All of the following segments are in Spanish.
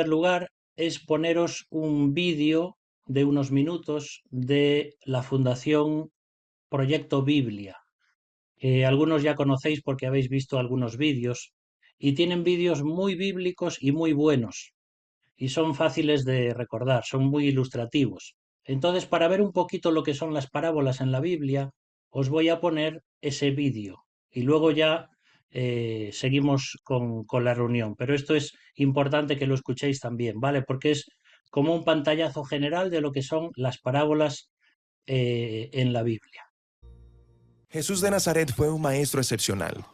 primer lugar es poneros un vídeo de unos minutos de la Fundación Proyecto Biblia, que algunos ya conocéis porque habéis visto algunos vídeos, y tienen vídeos muy bíblicos y muy buenos, y son fáciles de recordar, son muy ilustrativos. Entonces, para ver un poquito lo que son las parábolas en la Biblia, os voy a poner ese vídeo y luego ya seguimos con la reunión. Pero esto es importante que lo escuchéis también, ¿vale? Porque es como un pantallazo general de lo que son las parábolas en la Biblia. Jesús de Nazaret fue un maestro excepcional,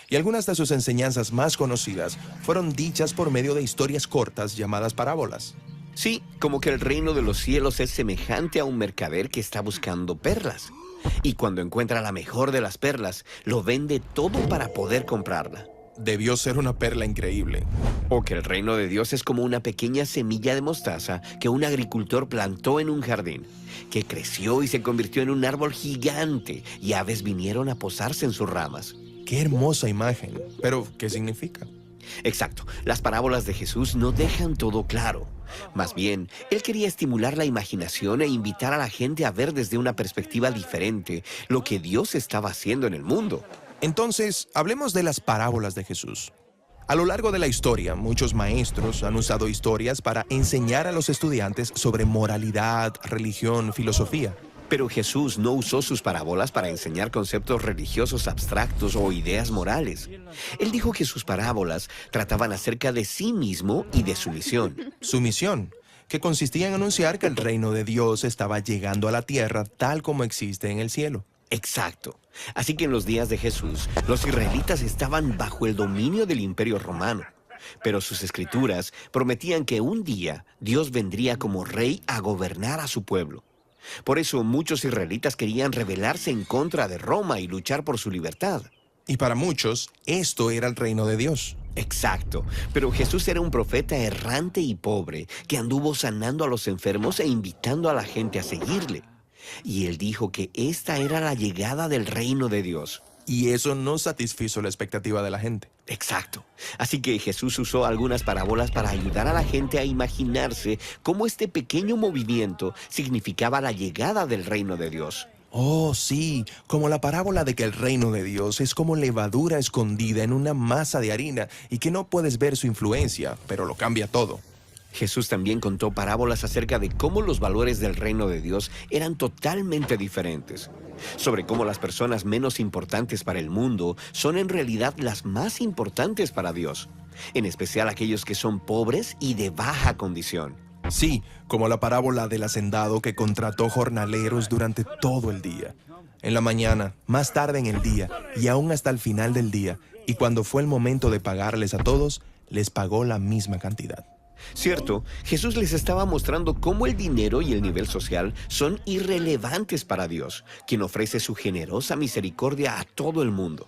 y algunas de sus enseñanzas más conocidas fueron dichas por medio de historias cortas llamadas parábolas. Sí, como que el reino de los cielos es semejante a un mercader que está buscando perlas. Y cuando encuentra la mejor de las perlas, lo vende todo para poder comprarla. Debió ser una perla increíble. O que el reino de Dios es como una pequeña semilla de mostaza que un agricultor plantó en un jardín, que creció y se convirtió en un árbol gigante y aves vinieron a posarse en sus ramas. ¡Qué hermosa imagen! Pero, ¿qué significa? Exacto, las parábolas de Jesús no dejan todo claro. Más bien, él quería estimular la imaginación e invitar a la gente a ver desde una perspectiva diferente lo que Dios estaba haciendo en el mundo. Entonces, hablemos de las parábolas de Jesús. A lo largo de la historia, muchos maestros han usado historias para enseñar a los estudiantes sobre moralidad, religión, filosofía. Pero Jesús no usó sus parábolas para enseñar conceptos religiosos abstractos o ideas morales. Él dijo que sus parábolas trataban acerca de sí mismo y de su misión. Su misión, que consistía en anunciar que el reino de Dios estaba llegando a la tierra tal como existe en el cielo. Exacto. Así que en los días de Jesús, los israelitas estaban bajo el dominio del Imperio Romano. Pero sus escrituras prometían que un día Dios vendría como rey a gobernar a su pueblo. Por eso muchos israelitas querían rebelarse en contra de Roma y luchar por su libertad. Y para muchos, esto era el reino de Dios. Exacto, pero Jesús era un profeta errante y pobre que anduvo sanando a los enfermos e invitando a la gente a seguirle. Y él dijo que esta era la llegada del reino de Dios. Y eso no satisfizo la expectativa de la gente. Exacto. Así que Jesús usó algunas parábolas para ayudar a la gente a imaginarse cómo este pequeño movimiento significaba la llegada del reino de Dios. Oh, sí, como la parábola de que el reino de Dios es como levadura escondida en una masa de harina y que no puedes ver su influencia, pero lo cambia todo. Jesús también contó parábolas acerca de cómo los valores del reino de Dios eran totalmente diferentes. Sobre cómo las personas menos importantes para el mundo son en realidad las más importantes para Dios. En especial aquellos que son pobres y de baja condición. Sí, como la parábola del hacendado que contrató jornaleros durante todo el día. En la mañana, más tarde en el día y aún hasta el final del día. Y cuando fue el momento de pagarles a todos, les pagó la misma cantidad. Cierto, Jesús les estaba mostrando cómo el dinero y el nivel social son irrelevantes para Dios, quien ofrece su generosa misericordia a todo el mundo.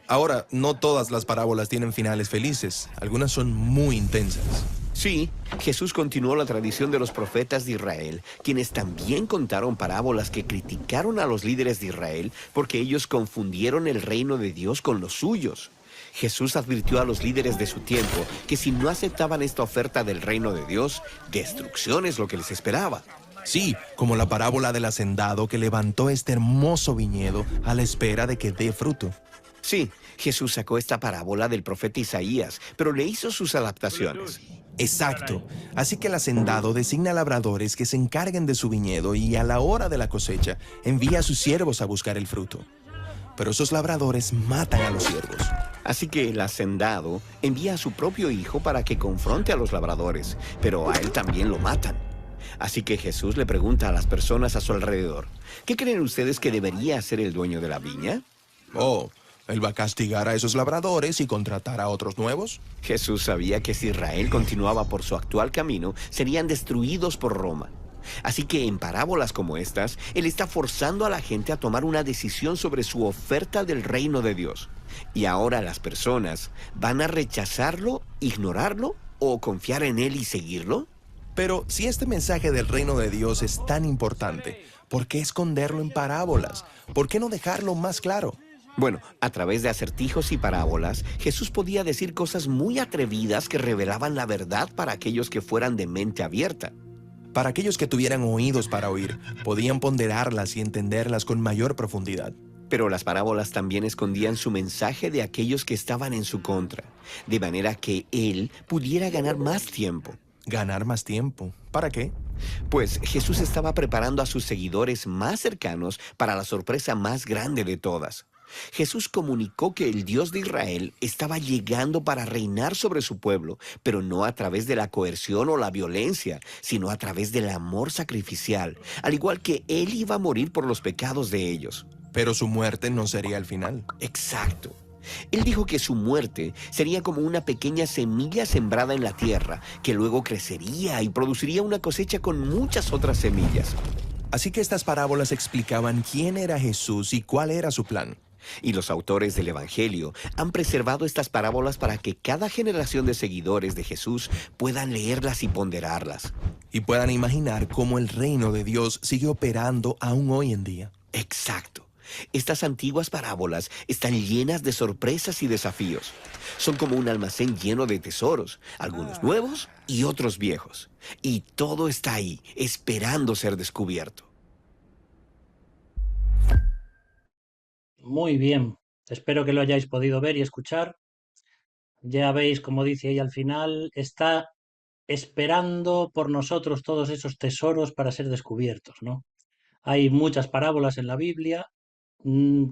Ahora, no todas las parábolas tienen finales felices, algunas son muy intensas. Sí, Jesús continuó la tradición de los profetas de Israel, quienes también contaron parábolas que criticaron a los líderes de Israel porque ellos confundieron el reino de Dios con los suyos. Jesús advirtió a los líderes de su tiempo que si no aceptaban esta oferta del reino de Dios, destrucción es lo que les esperaba. Sí, como la parábola del hacendado que levantó este hermoso viñedo a la espera de que dé fruto. Sí, Jesús sacó esta parábola del profeta Isaías, pero le hizo sus adaptaciones. Exacto. Así que el hacendado designa labradores que se encarguen de su viñedo y a la hora de la cosecha envía a sus siervos a buscar el fruto. Pero esos labradores matan a los siervos. Así que el hacendado envía a su propio hijo para que confronte a los labradores, pero a él también lo matan. Así que Jesús le pregunta a las personas a su alrededor, ¿qué creen ustedes que debería hacer el dueño de la viña? Oh, ¿él va a castigar a esos labradores y contratar a otros nuevos? Jesús sabía que si Israel continuaba por su actual camino, serían destruidos por Roma. Así que en parábolas como estas, Él está forzando a la gente a tomar una decisión sobre su oferta del reino de Dios. Y ahora las personas, ¿van a rechazarlo, ignorarlo o confiar en Él y seguirlo? Pero si este mensaje del reino de Dios es tan importante, ¿por qué esconderlo en parábolas? ¿Por qué no dejarlo más claro? Bueno, a través de acertijos y parábolas, Jesús podía decir cosas muy atrevidas que revelaban la verdad para aquellos que fueran de mente abierta. Para aquellos que tuvieran oídos para oír, podían ponderarlas y entenderlas con mayor profundidad. Pero las parábolas también escondían su mensaje de aquellos que estaban en su contra, de manera que él pudiera ganar más tiempo. ¿Ganar más tiempo? ¿Para qué? Pues Jesús estaba preparando a sus seguidores más cercanos para la sorpresa más grande de todas. Jesús comunicó que el Dios de Israel estaba llegando para reinar sobre su pueblo, pero no a través de la coerción o la violencia, sino a través del amor sacrificial, al igual que Él iba a morir por los pecados de ellos. Pero su muerte no sería el final. Exacto. Él dijo que su muerte sería como una pequeña semilla sembrada en la tierra, que luego crecería y produciría una cosecha con muchas otras semillas. Así que estas parábolas explicaban quién era Jesús y cuál era su plan. Y los autores del Evangelio han preservado estas parábolas para que cada generación de seguidores de Jesús puedan leerlas y ponderarlas. Y puedan imaginar cómo el reino de Dios sigue operando aún hoy en día. Exacto. Estas antiguas parábolas están llenas de sorpresas y desafíos. Son como un almacén lleno de tesoros, algunos nuevos y otros viejos. Y todo está ahí, esperando ser descubierto. Muy bien, espero que lo hayáis podido ver y escuchar. Ya veis, como dice ahí al final, está esperando por nosotros todos esos tesoros para ser descubiertos, ¿no? Hay muchas parábolas en la Biblia,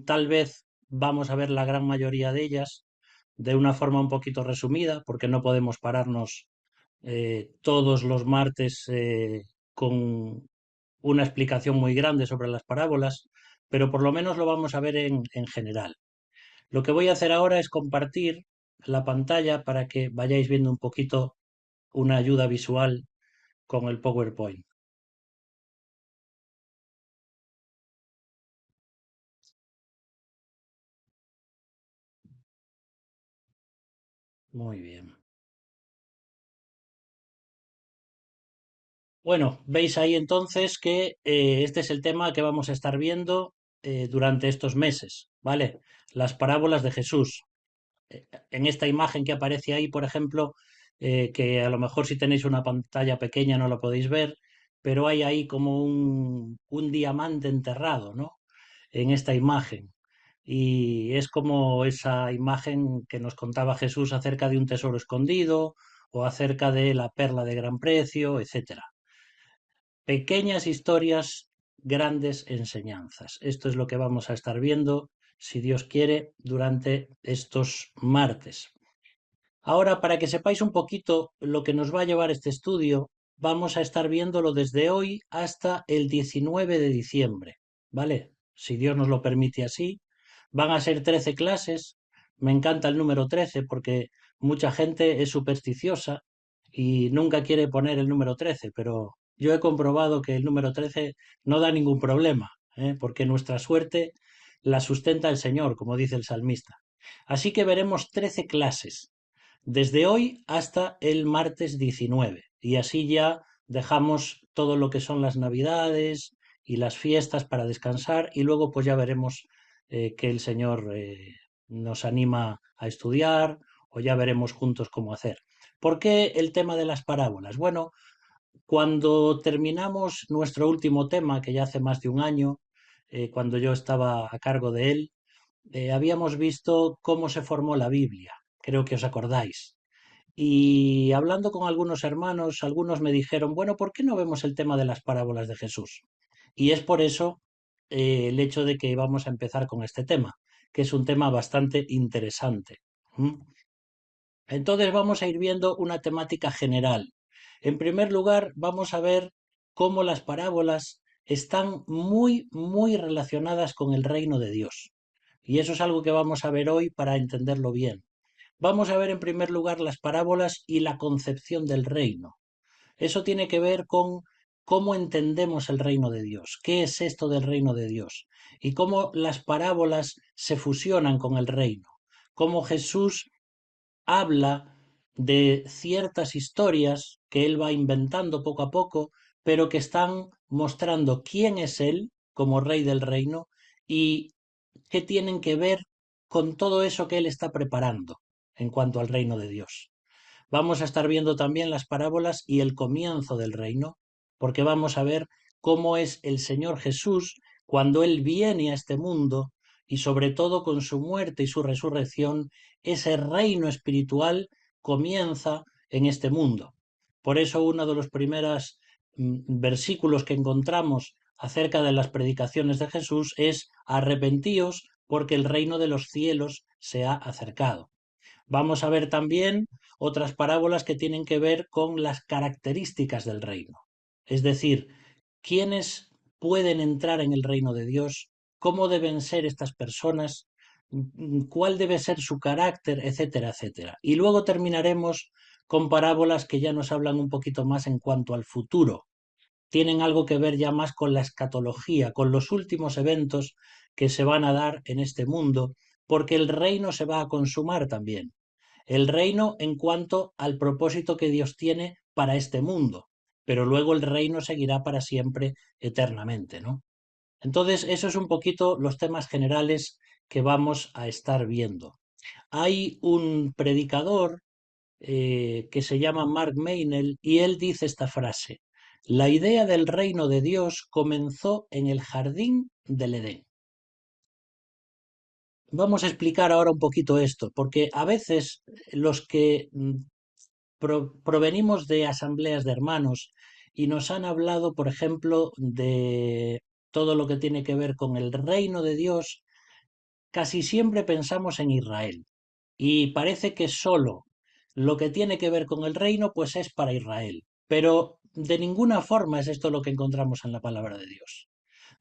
tal vez vamos a ver la gran mayoría de ellas de una forma un poquito resumida, porque no podemos pararnos todos los martes con una explicación muy grande sobre las parábolas, pero por lo menos lo vamos a ver en general. Lo que voy a hacer ahora es compartir la pantalla para que vayáis viendo un poquito una ayuda visual con el PowerPoint. Muy bien. Bueno, veis ahí entonces que este es el tema que vamos a estar viendo durante estos meses, ¿vale? Las parábolas de Jesús. En esta imagen que aparece ahí, por ejemplo, que a lo mejor si tenéis una pantalla pequeña no lo podéis ver, pero hay ahí como un diamante enterrado, ¿no? En esta imagen. Y es como esa imagen que nos contaba Jesús acerca de un tesoro escondido o acerca de la perla de gran precio, etcétera. Pequeñas historias, grandes enseñanzas. Esto es lo que vamos a estar viendo, si Dios quiere, durante estos martes. Ahora, para que sepáis un poquito lo que nos va a llevar este estudio, vamos a estar viéndolo desde hoy hasta el 19 de diciembre, ¿vale? Si Dios nos lo permite así. Van a ser 13 clases. Me encanta el número 13 porque mucha gente es supersticiosa y nunca quiere poner el número 13, pero yo he comprobado que el número 13 no da ningún problema, porque nuestra suerte la sustenta el Señor, como dice el salmista. Así que veremos 13 clases desde hoy hasta el martes 19. Y así ya dejamos todo lo que son las navidades y las fiestas para descansar y luego pues ya veremos que el Señor nos anima a estudiar o ya veremos juntos cómo hacer. ¿Por qué el tema de las parábolas? Bueno, cuando terminamos nuestro último tema, que ya hace más de un año, cuando yo estaba a cargo de él, habíamos visto cómo se formó la Biblia. Creo que os acordáis. Y hablando con algunos hermanos, algunos me dijeron, bueno, ¿por qué no vemos el tema de las parábolas de Jesús? Y es por eso el hecho de que vamos a empezar con este tema, que es un tema bastante interesante. ¿Mm? Entonces vamos a ir viendo una temática general. En primer lugar, vamos a ver cómo las parábolas están muy, muy relacionadas con el reino de Dios. Y eso es algo que vamos a ver hoy para entenderlo bien. Vamos a ver en primer lugar las parábolas y la concepción del reino. Eso tiene que ver con cómo entendemos el reino de Dios, qué es esto del reino de Dios y cómo las parábolas se fusionan con el reino, cómo Jesús habla de ciertas historias que él va inventando poco a poco, pero que están mostrando quién es él como rey del reino y qué tienen que ver con todo eso que Él está preparando en cuanto al reino de Dios. Vamos a estar viendo también las parábolas y el comienzo del reino, porque vamos a ver cómo es el Señor Jesús cuando Él viene a este mundo y sobre todo con su muerte y su resurrección, ese reino espiritual comienza en este mundo. Por eso uno de los primeros versículos que encontramos acerca de las predicaciones de Jesús es: arrepentíos porque el reino de los cielos se ha acercado. Vamos a ver también otras parábolas que tienen que ver con las características del reino. Es decir, quiénes pueden entrar en el reino de Dios, cómo deben ser estas personas, cuál debe ser su carácter, etcétera, etcétera. Y luego terminaremos con parábolas que ya nos hablan un poquito más en cuanto al futuro. Tienen algo que ver ya más con la escatología, con los últimos eventos que se van a dar en este mundo, porque el reino se va a consumar también. El reino en cuanto al propósito que Dios tiene para este mundo, pero luego el reino seguirá para siempre, eternamente, ¿no? Entonces, eso es un poquito los temas generales que vamos a estar viendo. Hay un predicador que se llama Mark Meinel y él dice esta frase: la idea del reino de Dios comenzó en el jardín del Edén. Vamos a explicar ahora un poquito esto, porque a veces los que provenimos de asambleas de hermanos y nos han hablado, por ejemplo, de todo lo que tiene que ver con el reino de Dios, casi siempre pensamos en Israel. Y parece que solo lo que tiene que ver con el reino, pues es para Israel. Pero de ninguna forma es esto lo que encontramos en la palabra de Dios.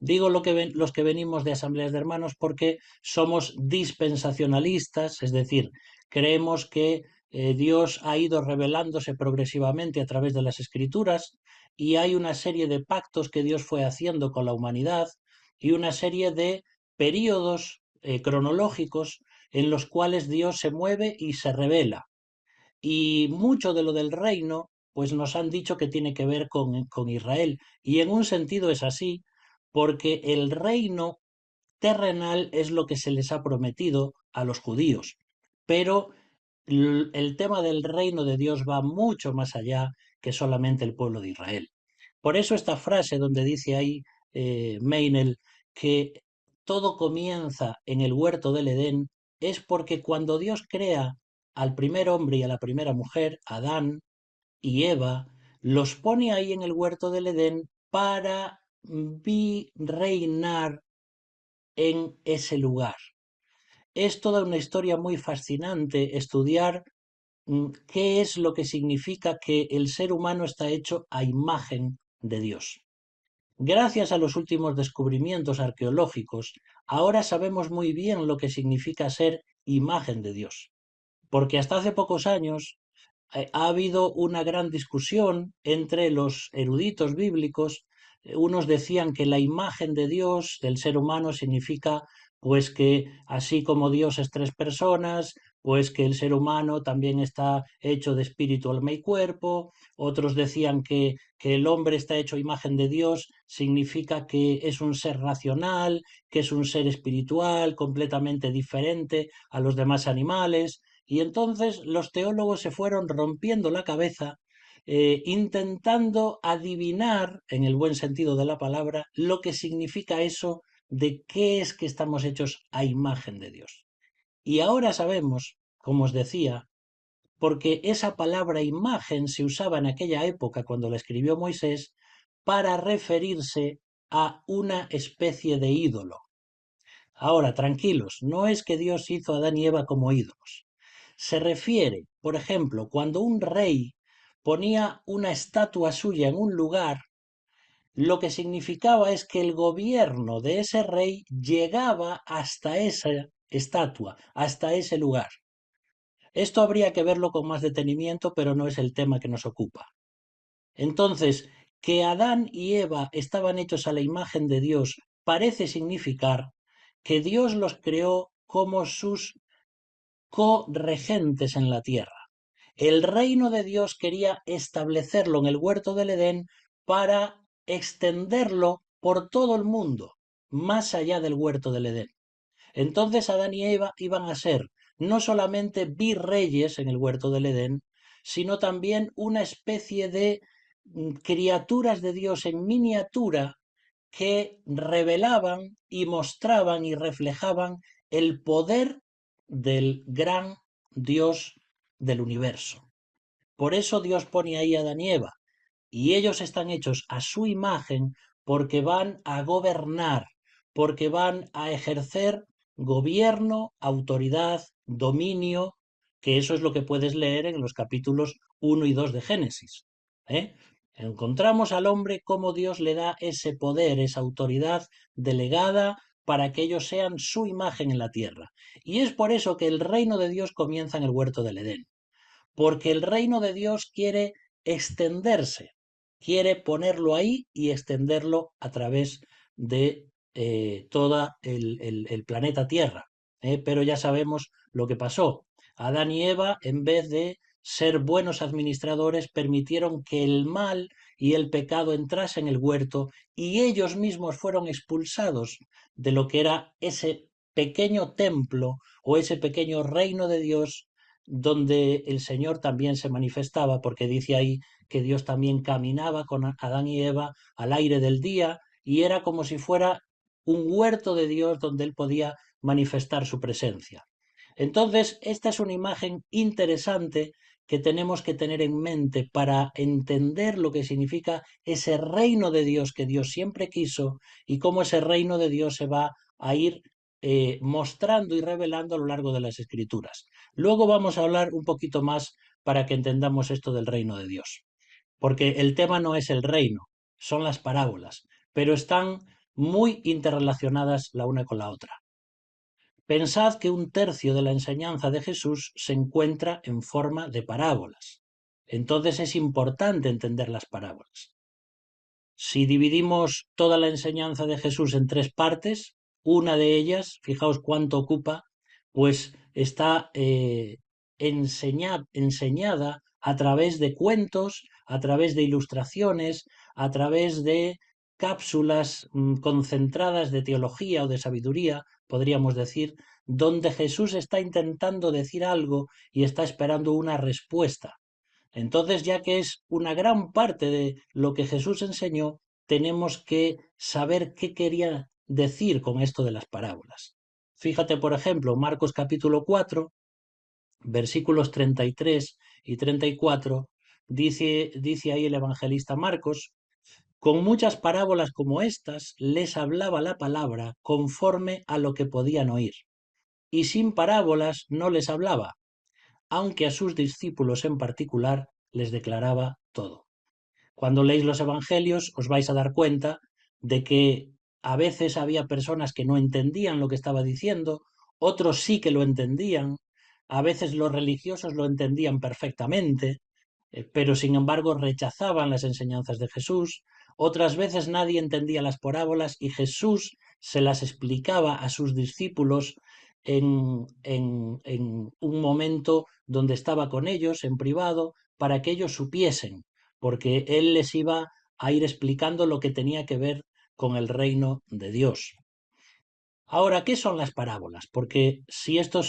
Digo los que venimos de asambleas de hermanos porque somos dispensacionalistas, es decir, creemos que Dios ha ido revelándose progresivamente a través de las escrituras y hay una serie de pactos que Dios fue haciendo con la humanidad y una serie de períodos cronológicos en los cuales Dios se mueve y se revela. Y mucho de lo del reino, pues nos han dicho que tiene que ver con Israel. Y en un sentido es así, porque el reino terrenal es lo que se les ha prometido a los judíos. Pero el tema del reino de Dios va mucho más allá que solamente el pueblo de Israel. Por eso esta frase donde dice ahí Meinel que todo comienza en el huerto del Edén es porque cuando Dios crea al primer hombre y a la primera mujer, Adán y Eva, los pone ahí en el huerto del Edén para reinar en ese lugar. Es toda una historia muy fascinante estudiar qué es lo que significa que el ser humano está hecho a imagen de Dios. Gracias a los últimos descubrimientos arqueológicos, ahora sabemos muy bien lo que significa ser imagen de Dios, porque hasta hace pocos años ha habido una gran discusión entre los eruditos bíblicos. Unos decían que la imagen de Dios, del ser humano, significa pues que así como Dios es tres personas, pues que el ser humano también está hecho de espíritu, alma y cuerpo. Otros decían que el hombre está hecho a imagen de Dios, significa que es un ser racional, que es un ser espiritual, completamente diferente a los demás animales. Y entonces los teólogos se fueron rompiendo la cabeza intentando adivinar, en el buen sentido de la palabra, lo que significa eso de qué es que estamos hechos a imagen de Dios. Y ahora sabemos, como os decía, porque esa palabra imagen se usaba en aquella época cuando la escribió Moisés para referirse a una especie de ídolo. Ahora, tranquilos, no es que Dios hizo a Adán y Eva como ídolos. Se refiere, por ejemplo, cuando un rey ponía una estatua suya en un lugar, lo que significaba es que el gobierno de ese rey llegaba hasta esa estatua, hasta ese lugar. Esto habría que verlo con más detenimiento, pero no es el tema que nos ocupa. Entonces, que Adán y Eva estaban hechos a la imagen de Dios parece significar que Dios los creó como sus corregentes en la tierra. El reino de Dios quería establecerlo en el huerto del Edén para extenderlo por todo el mundo, más allá del huerto del Edén. Entonces Adán y Eva iban a ser no solamente virreyes en el huerto del Edén, sino también una especie de criaturas de Dios en miniatura que revelaban y mostraban y reflejaban el poder del gran Dios del universo. Por eso Dios pone ahí a Adán y Eva, y ellos están hechos a su imagen porque van a gobernar, porque van a ejercer gobierno, autoridad, dominio, que eso es lo que puedes leer en los capítulos 1 y 2 de Génesis. ¿eh? Encontramos al hombre cómo Dios le da ese poder, esa autoridad delegada para que ellos sean su imagen en la tierra. Y es por eso que el reino de Dios comienza en el huerto del Edén, porque el reino de Dios quiere extenderse, quiere ponerlo ahí y extenderlo a través de todo el planeta Tierra. Pero ya sabemos lo que pasó. Adán y Eva, en vez de ser buenos administradores, permitieron que el mal y el pecado entrasen en el huerto y ellos mismos fueron expulsados de lo que era ese pequeño templo o ese pequeño reino de Dios donde el Señor también se manifestaba, porque dice ahí que Dios también caminaba con Adán y Eva al aire del día y era como si fuera un huerto de Dios donde él podía manifestar su presencia. Entonces, esta es una imagen interesante que tenemos que tener en mente para entender lo que significa ese reino de Dios que Dios siempre quiso y cómo ese reino de Dios se va a ir mostrando y revelando a lo largo de las Escrituras. Luego vamos a hablar un poquito más para que entendamos esto del reino de Dios, porque el tema no es el reino, son las parábolas, pero están muy interrelacionadas la una con la otra. Pensad que un tercio de la enseñanza de Jesús se encuentra en forma de parábolas. Entonces es importante entender las parábolas. Si dividimos toda la enseñanza de Jesús en tres partes, una de ellas, fijaos cuánto ocupa, pues está enseñada a través de cuentos, a través de ilustraciones, a través de cápsulas concentradas de teología o de sabiduría, podríamos decir, donde Jesús está intentando decir algo y está esperando una respuesta. Entonces, ya que es una gran parte de lo que Jesús enseñó, tenemos que saber qué quería decir con esto de las parábolas. Fíjate, por ejemplo, Marcos capítulo 4, versículos 33 y 34, dice ahí el evangelista Marcos: con muchas parábolas como estas les hablaba la palabra conforme a lo que podían oír, y sin parábolas no les hablaba, aunque a sus discípulos en particular les declaraba todo. Cuando leéis los evangelios os vais a dar cuenta de que a veces había personas que no entendían lo que estaba diciendo, otros sí que lo entendían, a veces los religiosos lo entendían perfectamente, pero sin embargo rechazaban las enseñanzas de Jesús, otras veces nadie entendía las parábolas y Jesús se las explicaba a sus discípulos en un momento donde estaba con ellos en privado para que ellos supiesen, porque Él les iba a ir explicando lo que tenía que ver con el reino de Dios. Ahora, ¿qué son las parábolas? Porque si esto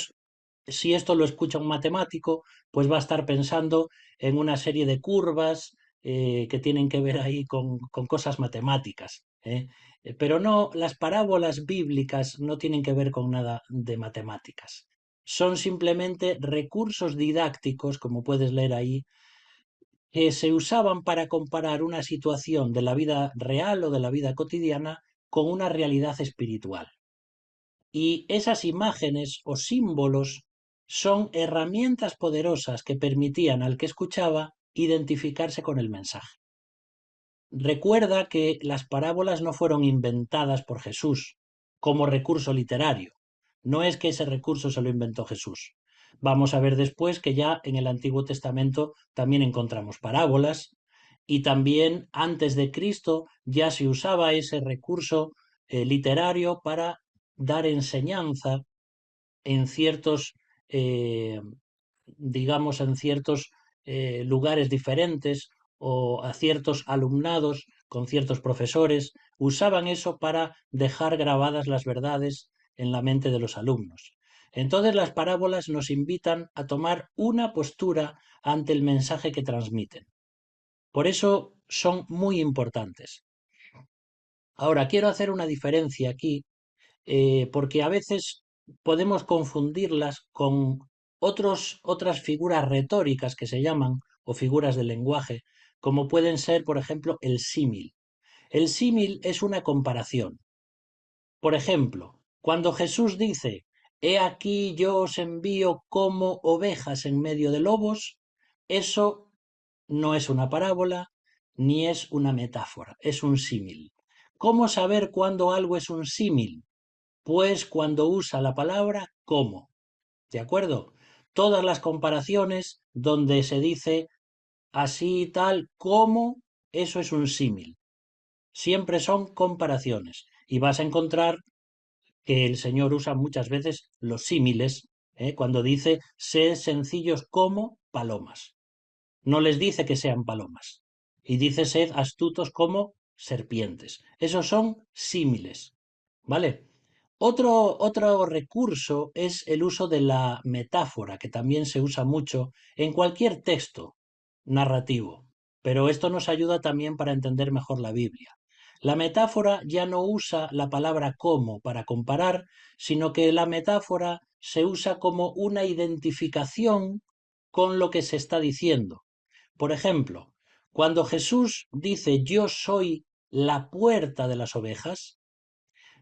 lo escucha un matemático, pues va a estar pensando en una serie de curvas que tienen que ver ahí con cosas matemáticas. Pero no, las parábolas bíblicas no tienen que ver con nada de matemáticas. Son simplemente recursos didácticos, como puedes leer ahí, que se usaban para comparar una situación de la vida real o de la vida cotidiana con una realidad espiritual. Y esas imágenes o símbolos son herramientas poderosas que permitían al que escuchaba identificarse con el mensaje. Recuerda que las parábolas no fueron inventadas por Jesús como recurso literario. No es que ese recurso se lo inventó Jesús. Vamos a ver después que ya en el Antiguo Testamento también encontramos parábolas y también antes de Cristo ya se usaba ese recurso literario para dar enseñanza en ciertos, eh, digamos, en ciertos lugares diferentes o a ciertos alumnados con ciertos profesores, usaban eso para dejar grabadas las verdades en la mente de los alumnos. Entonces las parábolas nos invitan a tomar una postura ante el mensaje que transmiten. Por eso son muy importantes. Ahora, quiero hacer una diferencia aquí, porque a veces podemos confundirlas con otras figuras retóricas que se llaman, o figuras del lenguaje, como pueden ser, por ejemplo, el símil. El símil es una comparación. Por ejemplo, cuando Jesús dice, he aquí yo os envío como ovejas en medio de lobos, eso no es una parábola ni es una metáfora, es un símil. ¿Cómo saber cuándo algo es un símil? Pues cuando usa la palabra como, ¿de acuerdo? Todas las comparaciones donde se dice así y tal como, eso es un símil. Siempre son comparaciones y vas a encontrar que el Señor usa muchas veces los símiles, cuando dice, sed sencillos como palomas. No les dice que sean palomas. Y dice, sed astutos como serpientes. Esos son símiles. ¿Vale? Otro recurso es el uso de la metáfora, que también se usa mucho en cualquier texto narrativo. Pero esto nos ayuda también para entender mejor la Biblia. La metáfora ya no usa la palabra como para comparar, sino que la metáfora se usa como una identificación con lo que se está diciendo. Por ejemplo, cuando Jesús dice yo soy la puerta de las ovejas,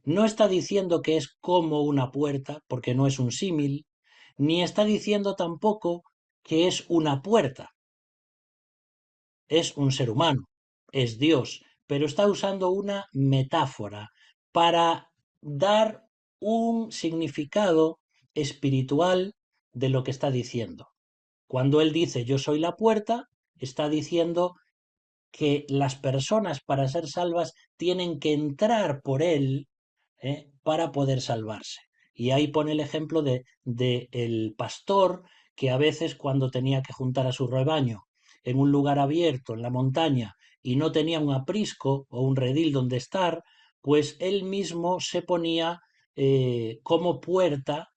no está diciendo que es como una puerta, porque no es un símil, ni está diciendo tampoco que es una puerta, es un ser humano, es Dios, pero está usando una metáfora para dar un significado espiritual de lo que está diciendo. Cuando él dice yo soy la puerta, está diciendo que las personas para ser salvas tienen que entrar por él, para poder salvarse. Y ahí pone el ejemplo de el pastor que a veces cuando tenía que juntar a su rebaño en un lugar abierto, en la montaña, y no tenía un aprisco o un redil donde estar, pues él mismo se ponía como puerta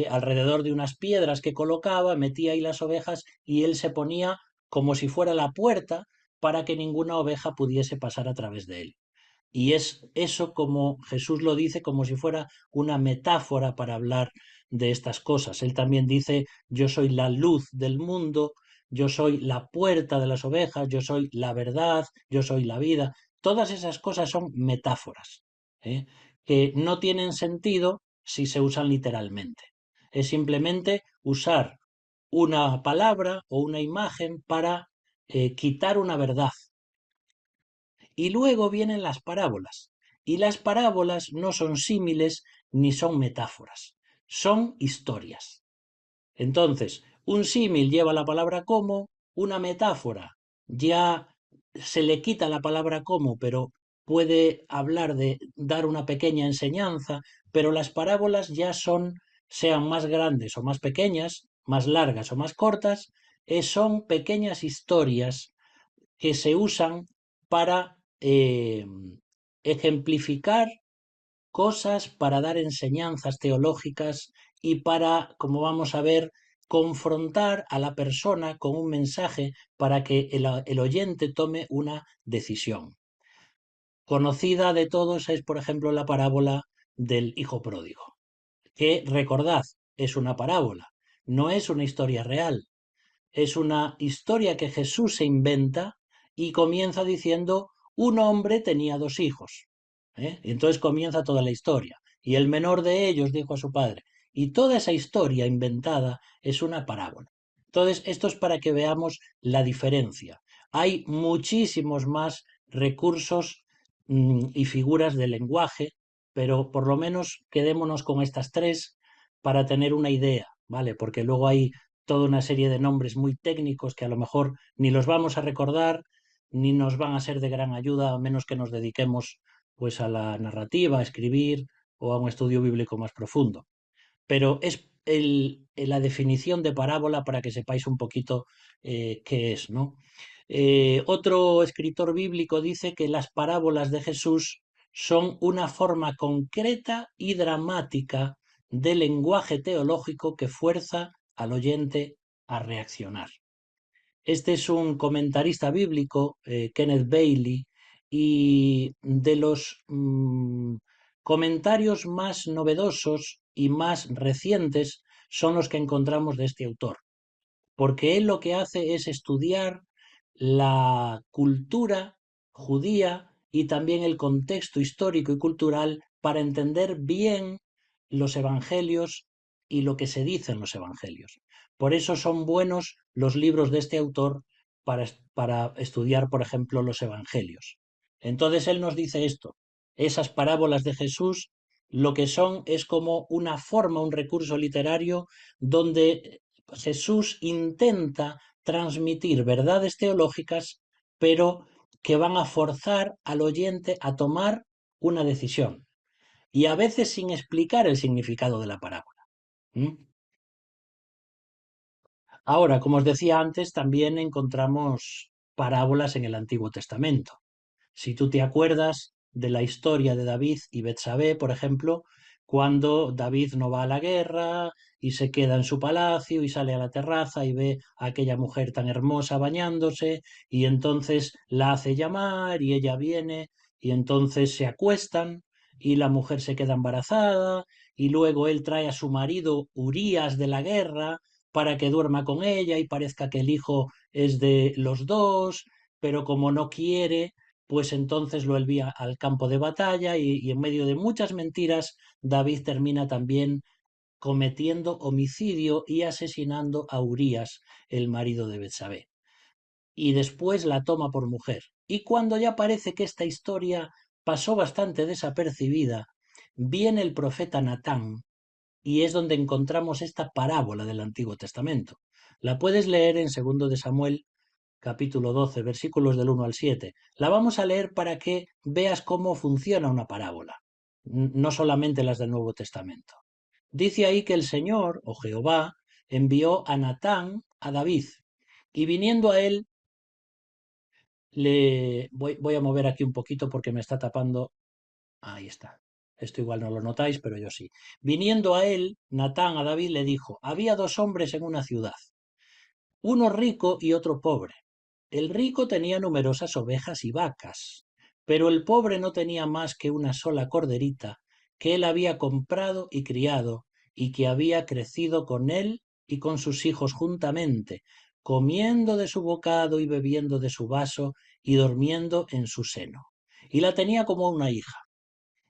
alrededor de unas piedras que colocaba, metía ahí las ovejas y él se ponía como si fuera la puerta para que ninguna oveja pudiese pasar a través de él. Y es eso como Jesús lo dice, como si fuera una metáfora para hablar de estas cosas. Él también dice, yo soy la luz del mundo, yo soy la puerta de las ovejas, yo soy la verdad, yo soy la vida. Todas esas cosas son metáforas, ¿eh? Que no tienen sentido si se usan literalmente. Es simplemente usar una palabra o una imagen para quitar una verdad. Y luego vienen las parábolas. Y las parábolas no son símiles ni son metáforas, son historias. Entonces, un símil lleva la palabra como, una metáfora ya se le quita la palabra como, pero puede hablar de dar una pequeña enseñanza, pero las parábolas ya son, sean más grandes o más pequeñas, más largas o más cortas, son pequeñas historias que se usan para ejemplificar cosas, para dar enseñanzas teológicas y para, como vamos a ver, confrontar a la persona con un mensaje para que el oyente tome una decisión. Conocida de todos es, por ejemplo, la parábola del hijo pródigo, que recordad, es una parábola, no es una historia real, es una historia que Jesús se inventa y comienza diciendo, un hombre tenía dos hijos. Y entonces comienza toda la historia. Y el menor de ellos dijo a su padre. Y toda esa historia inventada es una parábola. Entonces, esto es para que veamos la diferencia. Hay muchísimos más recursos y figuras de lenguaje, pero por lo menos quedémonos con estas tres para tener una idea, ¿vale? Porque luego hay toda una serie de nombres muy técnicos que a lo mejor ni los vamos a recordar ni nos van a ser de gran ayuda a menos que nos dediquemos pues a la narrativa, a escribir o a un estudio bíblico más profundo. Pero es la definición de parábola para que sepáis un poquito qué es, ¿no? Otro escritor bíblico dice que las parábolas de Jesús son una forma concreta y dramática de lenguaje teológico que fuerza al oyente a reaccionar. Este es un comentarista bíblico, Kenneth Bailey, y de los comentarios más novedosos y más recientes son los que encontramos de este autor, porque él lo que hace es estudiar la cultura judía y también el contexto histórico y cultural para entender bien los evangelios y lo que se dice en los evangelios. Por eso son buenos los libros de este autor para estudiar, por ejemplo, los evangelios. Entonces él nos dice esto, esas parábolas de Jesús lo que son es como una forma, un recurso literario donde Jesús intenta transmitir verdades teológicas, pero que van a forzar al oyente a tomar una decisión y a veces sin explicar el significado de la parábola. ¿Mm? Ahora, como os decía antes, también encontramos parábolas en el Antiguo Testamento. Si tú te acuerdas de la historia de David y Betsabé, por ejemplo, cuando David no va a la guerra y se queda en su palacio y sale a la terraza y ve a aquella mujer tan hermosa bañándose y entonces la hace llamar y ella viene y entonces se acuestan y la mujer se queda embarazada y luego él trae a su marido Urías de la guerra para que duerma con ella y parezca que el hijo es de los dos, pero como no quiere, pues entonces lo envía al campo de batalla y en medio de muchas mentiras, David termina también cometiendo homicidio y asesinando a Urías, el marido de Betsabé. Y después la toma por mujer. Y cuando ya parece que esta historia pasó bastante desapercibida, viene el profeta Natán y es donde encontramos esta parábola del Antiguo Testamento. La puedes leer en 2 de Samuel capítulo 12, versículos del 1 al 7. La vamos a leer para que veas cómo funciona una parábola, no solamente las del Nuevo Testamento. Dice ahí que el Señor, o Jehová, envió a Natán a David, y viniendo a él, voy a mover aquí un poquito porque me está tapando. Ahí está. Esto igual no lo notáis, pero yo sí. Viniendo a él, Natán a David le dijo, había dos hombres en una ciudad, uno rico y otro pobre. El rico tenía numerosas ovejas y vacas, pero el pobre no tenía más que una sola corderita que él había comprado y criado, y que había crecido con él y con sus hijos juntamente, comiendo de su bocado y bebiendo de su vaso y durmiendo en su seno. Y la tenía como una hija.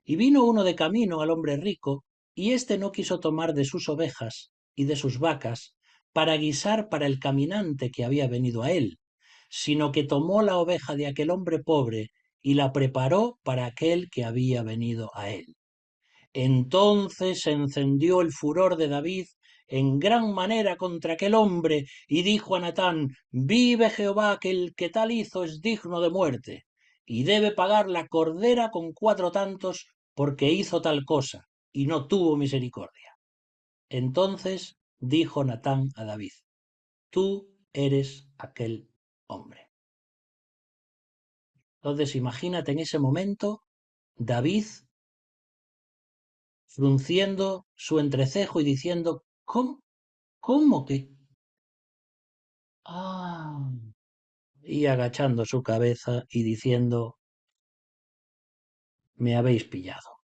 Y vino uno de camino al hombre rico, y éste no quiso tomar de sus ovejas y de sus vacas para guisar para el caminante que había venido a él, sino que tomó la oveja de aquel hombre pobre y la preparó para aquel que había venido a él. Entonces se encendió el furor de David en gran manera contra aquel hombre, y dijo a Natán, vive Jehová, que el que tal hizo es digno de muerte, y debe pagar la cordera con 4 tantos, porque hizo tal cosa, y no tuvo misericordia. Entonces dijo Natán a David, tú eres aquel hombre. Entonces imagínate en ese momento David frunciendo su entrecejo y diciendo, ¿cómo que? Ah, y agachando su cabeza y diciendo, me habéis pillado.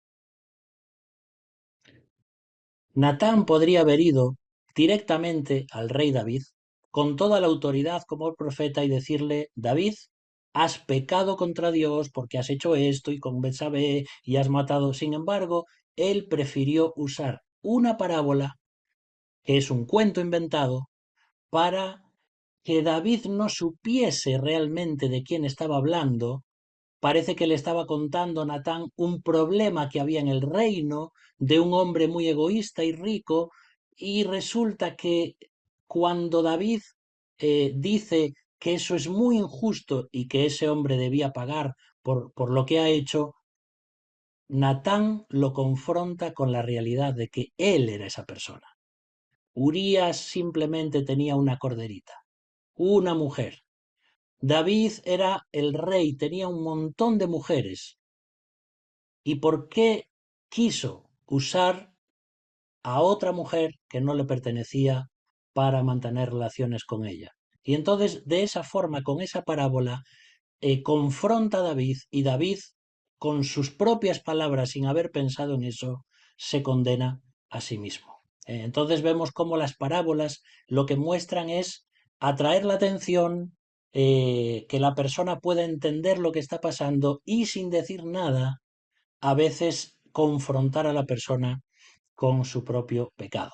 Natán podría haber ido directamente al rey David con toda la autoridad como el profeta y decirle, David, has pecado contra Dios porque has hecho esto y con Betsabé y has matado. Sin embargo, él prefirió usar una parábola, que es un cuento inventado, para que David no supiese realmente de quién estaba hablando. Parece que le estaba contando a Natán un problema que había en el reino de un hombre muy egoísta y rico, y resulta que cuando David dice que eso es muy injusto y que ese hombre debía pagar por lo que ha hecho, Natán lo confronta con la realidad de que él era esa persona. Urías simplemente tenía una corderita, una mujer. David era el rey, tenía un montón de mujeres. y por qué quiso usar a otra mujer que no le pertenecía para mantener relaciones con ella. Y entonces, de esa forma, con esa parábola, confronta a David y David, con sus propias palabras, sin haber pensado en eso, se condena a sí mismo. Entonces vemos cómo las parábolas lo que muestran es atraer la atención, que la persona pueda entender lo que está pasando y sin decir nada, a veces confrontar a la persona con su propio pecado.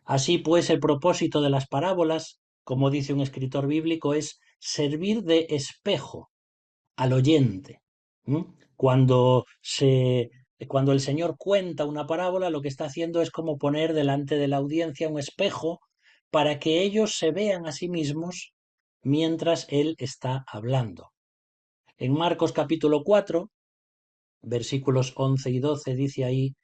Así pues, el propósito de las parábolas, como dice un escritor bíblico, es servir de espejo al oyente. ¿Mm? Cuando se, Cuando el Señor cuenta una parábola, lo que está haciendo es como poner delante de la audiencia un espejo para que ellos se vean a sí mismos mientras Él está hablando. En Marcos capítulo 4, versículos 11 y 12, dice ahí,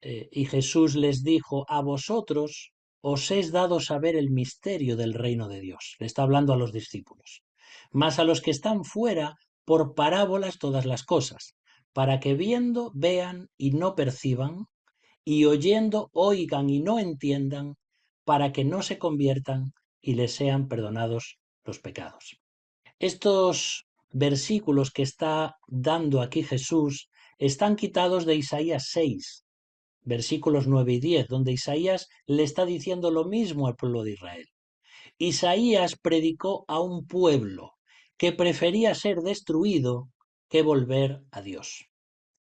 y Jesús les dijo, a vosotros os es dado saber el misterio del reino de Dios. Le está hablando a los discípulos. Mas a los que están fuera, por parábolas todas las cosas, para que viendo vean y no perciban, y oyendo oigan y no entiendan, para que no se conviertan y les sean perdonados los pecados. Estos versículos que está dando aquí Jesús están quitados de Isaías 6, versículos 9 y 10, donde Isaías le está diciendo lo mismo al pueblo de Israel. Isaías predicó a un pueblo que prefería ser destruido que volver a Dios.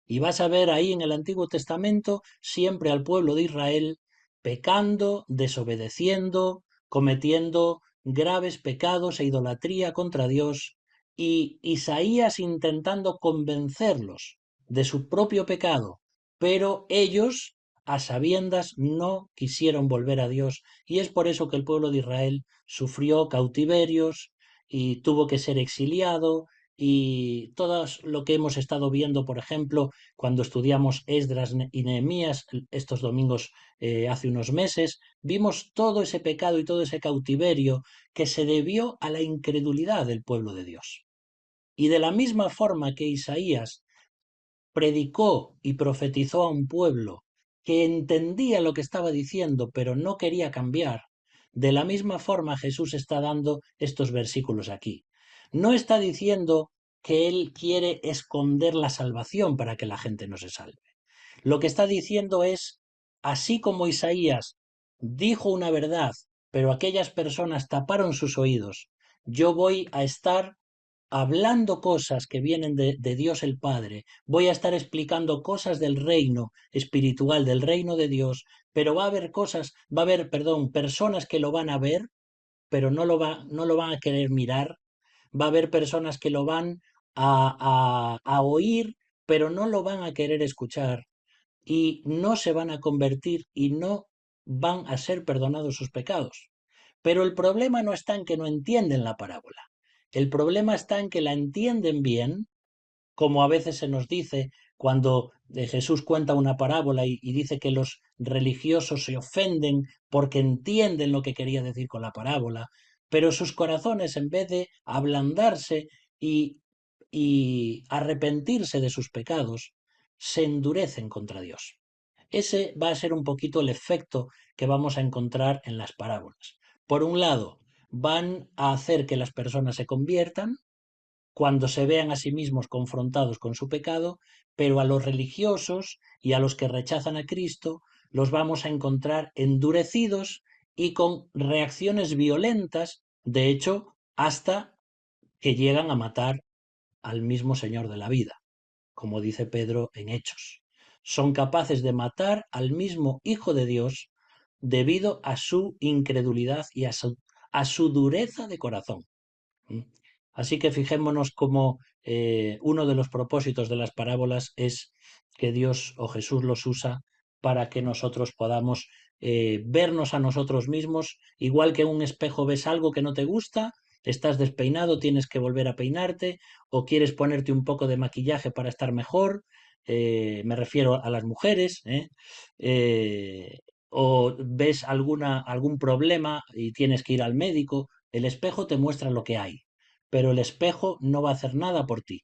Y vas a ver ahí en el Antiguo Testamento siempre al pueblo de Israel pecando, desobedeciendo, cometiendo graves pecados e idolatría contra Dios, y Isaías intentando convencerlos de su propio pecado, pero ellos a sabiendas no quisieron volver a Dios, y es por eso que el pueblo de Israel sufrió cautiverios y tuvo que ser exiliado, y todo lo que hemos estado viendo, por ejemplo, cuando estudiamos Esdras y Nehemías estos domingos, hace unos meses, vimos todo ese pecado y todo ese cautiverio que se debió a la incredulidad del pueblo de Dios. Y de la misma forma que Isaías predicó y profetizó a un pueblo que entendía lo que estaba diciendo, pero no quería cambiar, de la misma forma Jesús está dando estos versículos aquí. No está diciendo que Él quiere esconder la salvación para que la gente no se salve. Lo que está diciendo es, así como Isaías dijo una verdad, pero aquellas personas taparon sus oídos, yo voy a estar hablando cosas que vienen de Dios el Padre, voy a estar explicando cosas del reino espiritual, del reino de Dios, pero va a haber, perdón, personas que lo van a ver, pero no lo van a querer mirar, va a haber personas que lo van a oír, pero no lo van a querer escuchar, y no se van a convertir y no van a ser perdonados sus pecados. Pero el problema no está en que no entienden la parábola. El problema está en que la entienden bien, como a veces se nos dice cuando Jesús cuenta una parábola y dice que los religiosos se ofenden porque entienden lo que quería decir con la parábola, pero sus corazones, en vez de ablandarse y, y arrepentirse de sus pecados, se endurecen contra Dios. Ese va a ser un poquito el efecto que vamos a encontrar en las parábolas. Por un lado, van a hacer que las personas se conviertan cuando se vean a sí mismos confrontados con su pecado, pero a los religiosos y a los que rechazan a Cristo los vamos a encontrar endurecidos y con reacciones violentas, de hecho, hasta que llegan a matar al mismo Señor de la vida, como dice Pedro en Hechos. Son capaces de matar al mismo Hijo de Dios debido a su incredulidad y a su dureza de corazón. Así que fijémonos cómo uno de los propósitos de las parábolas es que Dios o Jesús los usa para que nosotros podamos vernos a nosotros mismos, igual que en un espejo ves algo que no te gusta, estás despeinado, tienes que volver a peinarte, o quieres ponerte un poco de maquillaje para estar mejor, me refiero a las mujeres, o ves algún problema y tienes que ir al médico, el espejo te muestra lo que hay, pero el espejo no va a hacer nada por ti.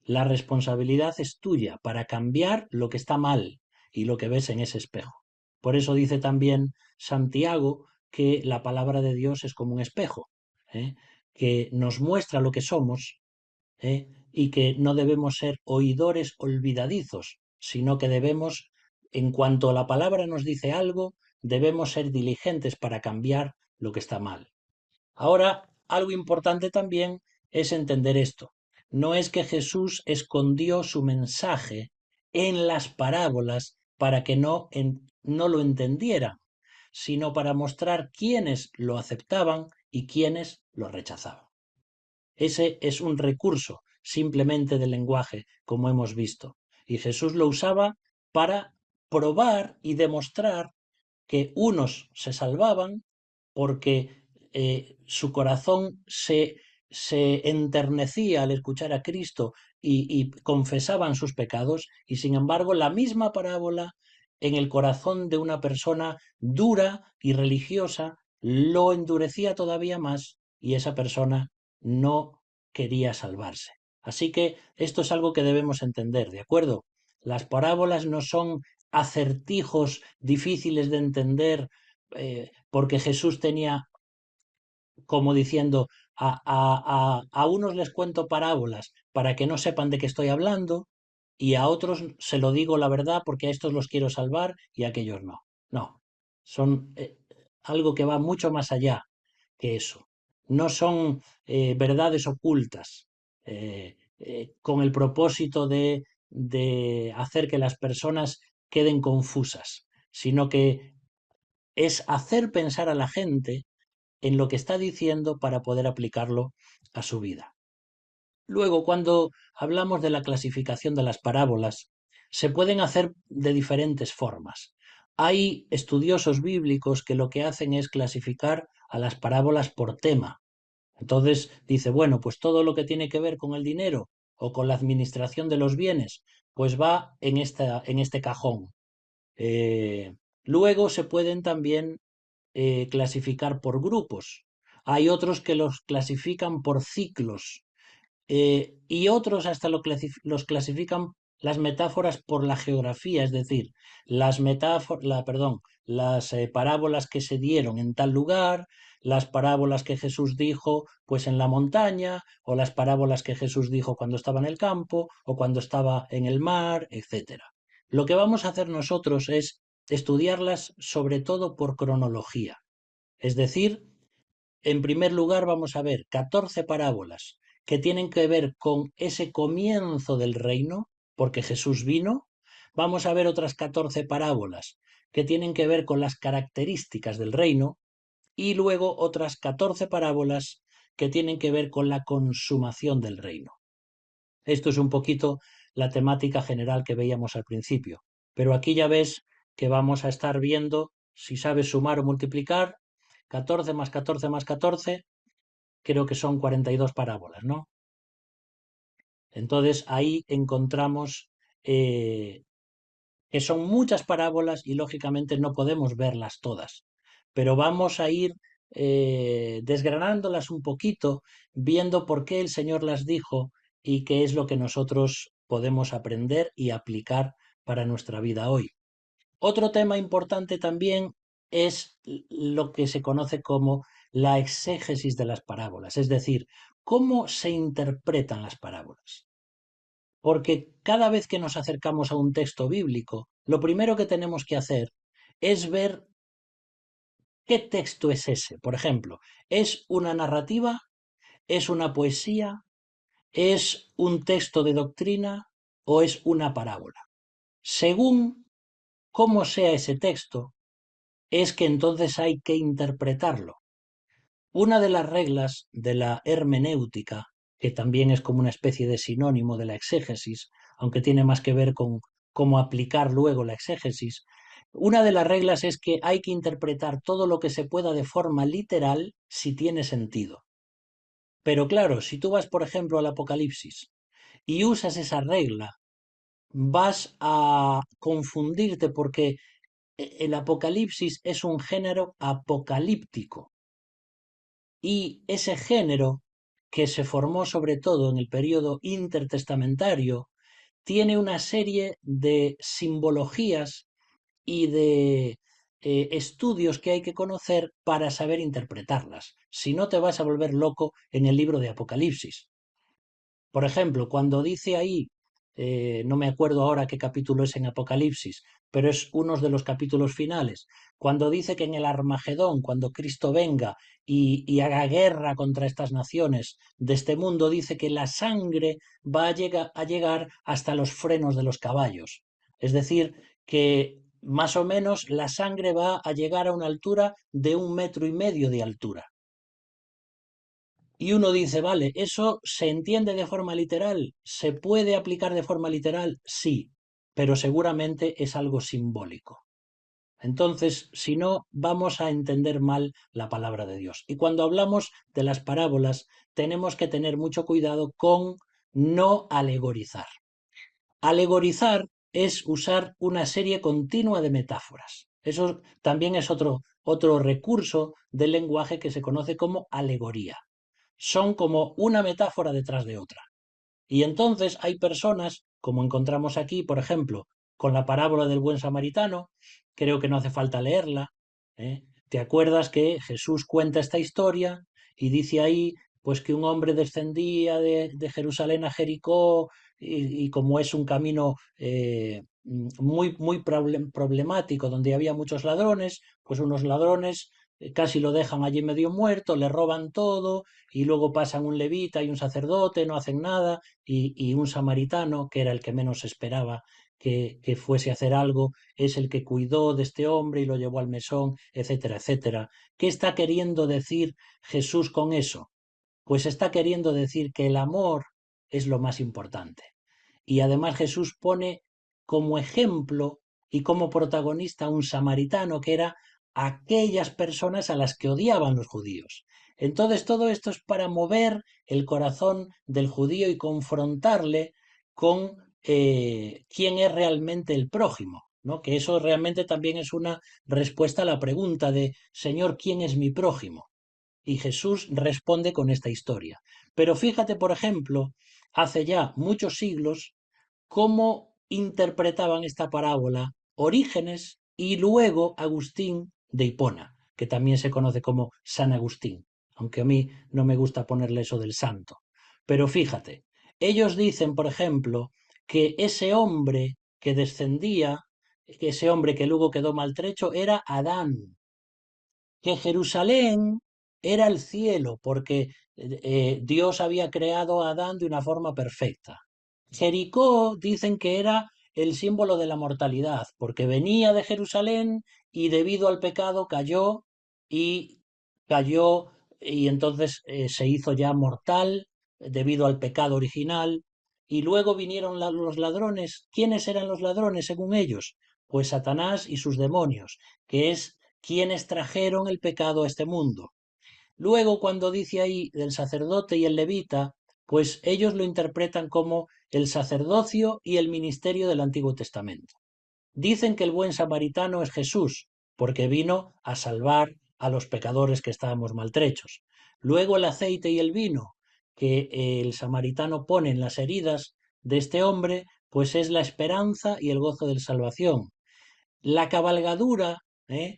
La responsabilidad es tuya para cambiar lo que está mal y lo que ves en ese espejo. Por eso dice también Santiago que la palabra de Dios es como un espejo, ¿eh? Que nos muestra lo que somos, y que no debemos ser oidores olvidadizos, sino que debemos, en cuanto la palabra nos dice algo, debemos ser diligentes para cambiar lo que está mal. Ahora, algo importante también es entender esto. No es que Jesús escondió su mensaje en las parábolas para que no lo entendieran, sino para mostrar quiénes lo aceptaban y quiénes lo rechazaban. Ese es un recurso simplemente del lenguaje, como hemos visto. Y Jesús lo usaba para probar y demostrar que unos se salvaban porque su corazón se enternecía al escuchar a Cristo y confesaban sus pecados, y sin embargo la misma parábola en el corazón de una persona dura y religiosa lo endurecía todavía más y esa persona no quería salvarse. Así que esto es algo que debemos entender, ¿de acuerdo? Las parábolas no son acertijos difíciles de entender, porque Jesús tenía, como diciendo, a unos les cuento parábolas para que no sepan de qué estoy hablando y a otros se lo digo la verdad porque a estos los quiero salvar y a aquellos no. No, son algo que va mucho más allá que eso. No son verdades ocultas con el propósito de hacer que las personas queden confusas, sino que es hacer pensar a la gente en lo que está diciendo para poder aplicarlo a su vida. Luego, cuando hablamos de la clasificación de las parábolas, se pueden hacer de diferentes formas. Hay estudiosos bíblicos que lo que hacen es clasificar a las parábolas por tema. Entonces dice, bueno, pues todo lo que tiene que ver con el dinero o con la administración de los bienes, pues va en este cajón. Eh, Luego se pueden también clasificar por grupos. Hay otros que los clasifican por ciclos, y otros hasta los clasifican las metáforas por la geografía, es decir, las parábolas que se dieron en tal lugar, las parábolas que Jesús dijo pues en la montaña, o las parábolas que Jesús dijo cuando estaba en el campo o cuando estaba en el mar, etcétera. Lo que vamos a hacer nosotros es estudiarlas sobre todo por cronología, es decir, en primer lugar, vamos a ver 14 parábolas que tienen que ver con ese comienzo del reino, porque Jesús vino. Vamos a ver otras 14 parábolas que tienen que ver con las características del reino. Y luego otras 14 parábolas que tienen que ver con la consumación del reino. Esto es un poquito la temática general que veíamos al principio. Pero aquí ya ves que vamos a estar viendo, si sabes sumar o multiplicar, 14 más 14 más 14, creo que son 42 parábolas, ¿no? Entonces ahí encontramos que son muchas parábolas y lógicamente no podemos verlas todas, pero vamos a ir desgranándolas un poquito, viendo por qué el Señor las dijo y qué es lo que nosotros podemos aprender y aplicar para nuestra vida hoy. Otro tema importante también es lo que se conoce como la exégesis de las parábolas, es decir, cómo se interpretan las parábolas. Porque cada vez que nos acercamos a un texto bíblico, lo primero que tenemos que hacer es ver qué texto es ese. Por ejemplo, ¿es una narrativa? ¿Es una poesía? ¿Es un texto de doctrina? ¿O es una parábola? Según cómo sea ese texto, es que entonces hay que interpretarlo. Una de las reglas de la hermenéutica, que también es como una especie de sinónimo de la exégesis, aunque tiene más que ver con cómo aplicar luego la exégesis, una de las reglas es que hay que interpretar todo lo que se pueda de forma literal si tiene sentido. Pero claro, si tú vas, por ejemplo, al Apocalipsis y usas esa regla, vas a confundirte porque el Apocalipsis es un género apocalíptico. Y ese género que se formó sobre todo en el periodo intertestamentario, tiene una serie de simbologías y de estudios que hay que conocer para saber interpretarlas. Si no, te vas a volver loco en el libro de Apocalipsis. Por ejemplo, cuando dice ahí, no me acuerdo ahora qué capítulo es en Apocalipsis, pero es uno de los capítulos finales, cuando dice que en el Armagedón, cuando Cristo venga y haga guerra contra estas naciones de este mundo, dice que la sangre va a llegar hasta los frenos de los caballos. Es decir, que más o menos la sangre va a llegar a una altura de 1,5 metros de altura. Y uno dice, vale, ¿eso se entiende de forma literal? ¿Se puede aplicar de forma literal? Sí, pero seguramente es algo simbólico. Entonces, si no, vamos a entender mal la palabra de Dios. Y cuando hablamos de las parábolas, tenemos que tener mucho cuidado con no alegorizar. Alegorizar es usar una serie continua de metáforas. Eso también es otro recurso del lenguaje que se conoce como alegoría. Son como una metáfora detrás de otra. Y entonces hay personas, como encontramos aquí, por ejemplo, con la parábola del buen samaritano, creo que no hace falta leerla. ¿Eh? ¿Te acuerdas que Jesús cuenta esta historia y dice ahí, pues que un hombre descendía de Jerusalén a Jericó y como es un camino muy problemático donde había muchos ladrones, pues unos ladrones casi lo dejan allí medio muerto, le roban todo y luego pasan un levita y un sacerdote, no hacen nada y un samaritano, que era el que menos esperaba que fuese a hacer algo, es el que cuidó de este hombre y lo llevó al mesón, etcétera, etcétera. ¿Qué está queriendo decir Jesús con eso? Pues está queriendo decir que el amor es lo más importante. Y además Jesús pone como ejemplo y como protagonista a un samaritano que era aquellas personas a las que odiaban los judíos. Entonces todo esto es para mover el corazón del judío y confrontarle con quién es realmente el prójimo, ¿no? Que eso realmente también es una respuesta a la pregunta de, Señor, ¿quién es mi prójimo? Y Jesús responde con esta historia. Pero fíjate, por ejemplo, hace ya muchos siglos, cómo interpretaban esta parábola Orígenes y luego Agustín de Hipona, que también se conoce como San Agustín, aunque a mí no me gusta ponerle eso del santo. Pero fíjate, ellos dicen, por ejemplo, que ese hombre que descendía, que ese hombre que luego quedó maltrecho, era Adán, que Jerusalén era el cielo, porque Dios había creado a Adán de una forma perfecta. Jericó dicen que era el símbolo de la mortalidad, porque venía de Jerusalén y debido al pecado y cayó y entonces se hizo ya mortal debido al pecado original. Y luego vinieron los ladrones. ¿Quiénes eran los ladrones según ellos? Pues Satanás y sus demonios, que es quienes trajeron el pecado a este mundo. Luego, cuando dice ahí del sacerdote y el levita, pues ellos lo interpretan como el sacerdocio y el ministerio del Antiguo Testamento. Dicen que el buen samaritano es Jesús, porque vino a salvar a los pecadores que estábamos maltrechos. Luego el aceite y el vino que el samaritano pone en las heridas de este hombre, pues es la esperanza y el gozo de la salvación. La cabalgadura,